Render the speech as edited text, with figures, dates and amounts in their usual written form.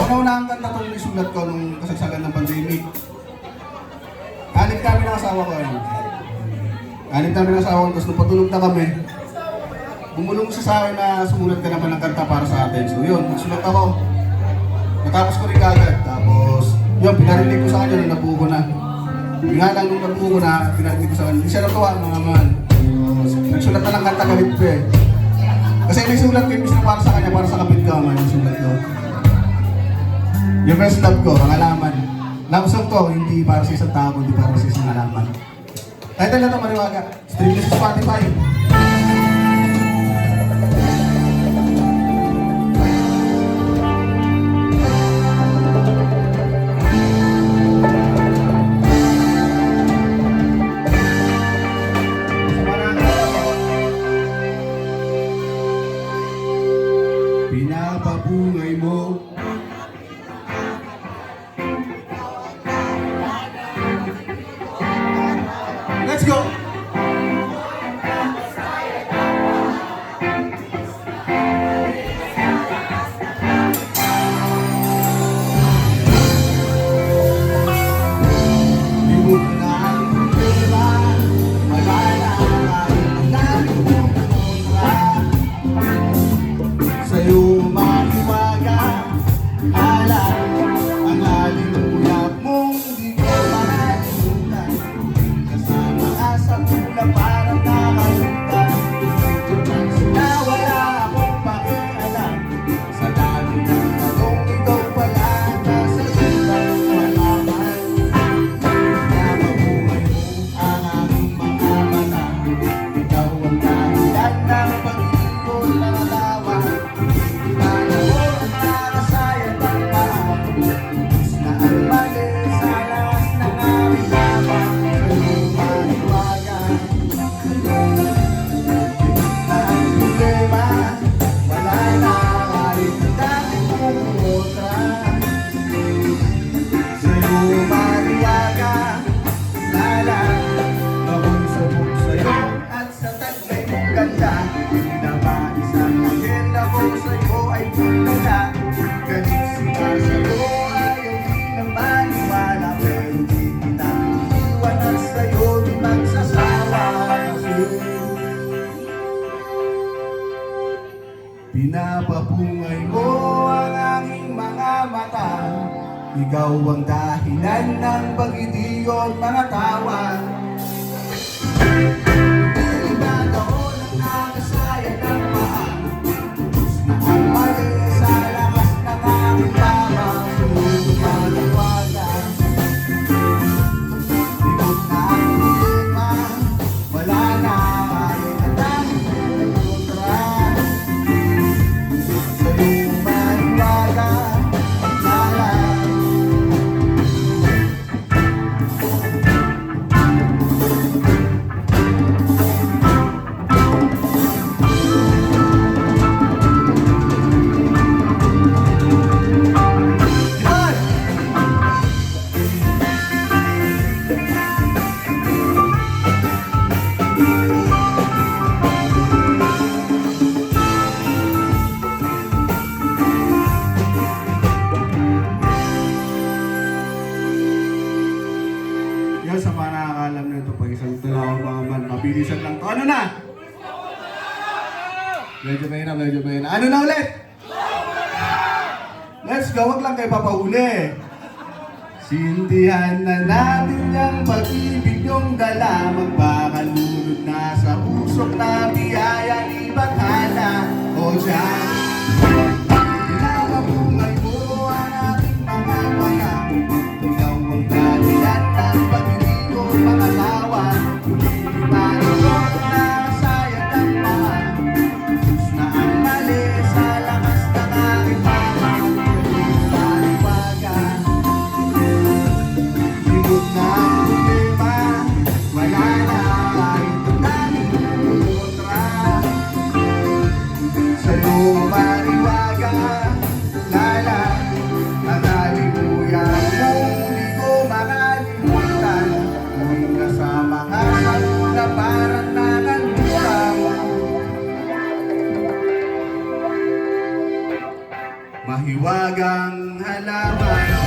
Kauna-unahang kanta itong isulat ko nung kasagsagan ng pandemic. Anim kami ng asawa ko. Anim kami ng asawa ko, tapos nung patulog na kami, bumulong siya sa akin na sumulat ka naman ng kanta para sa atin. So yun, nagsulat ako. Natapos ko rin kagad. Tapos, yun, pinarinig ko sa kanya nung nabuo ko na. Nga lang nung nabuo ko na, pinarinig ko sa kanya. Hindi siya natuwa, mga man. Nagsulat na lang kanta kabit ko eh. Kasi may sulat ko yung para sa kanya, para sa kabit ko, man, yung sulat ko. Yung best love ko, ang alaman. Love song ko, hindi para sa isang tao, hindi para sa isang alaman. Title na ito, Mariwaga. Stream nyo sa Spotify. Pinapabungay mo let's go! Di mo na ang problema, wala na kahit ang dami mong kontra. Sa'yo mahiwaga, alam ang halin-ulap mong di ko makalimutan. Kasama ka sa tula parang nakalutan. Na wala akong pakialam sa dami ng tanong, ikaw pala nasa ibang malaman. Napabuhay mo ang aking mga mata. Ikaw ang dahilan ng pag-ikot ng alawa. Pinapabungay mo ang aking mga mata. Ikaw ang dahilan ng pag-ibig at mga tawa. Ilang taon ang nakasaya ng mahal. Na ang mali sa lakas ng aking tama. Sumunod maliwagan. Likod na ang problema, wala na kahit ang dami mong kontra. Yan sa mga nakakalam na ito, pag isang tulaw mga man, mabilisan lang to. Ano na? Medyo mahina. Ano na ulit? Let's go, wag lang kayo papahuli. Sindihan na natin yung pag-ibig yung dala. Magpakalunod na sa usok na biyaya ni Bathala. O dyan, pinapabungay mo ang ating mga mata. Ikaw ang dahilan ng pag-ibig ko mga tawa. Hindi ko na sayang ng mahal. Diyos na ang mali sa lakas ng aking mama. Maliwagan, likod na ang problema, wala na kahit ang daming kontra. Sa'yo mariwagan. nalaman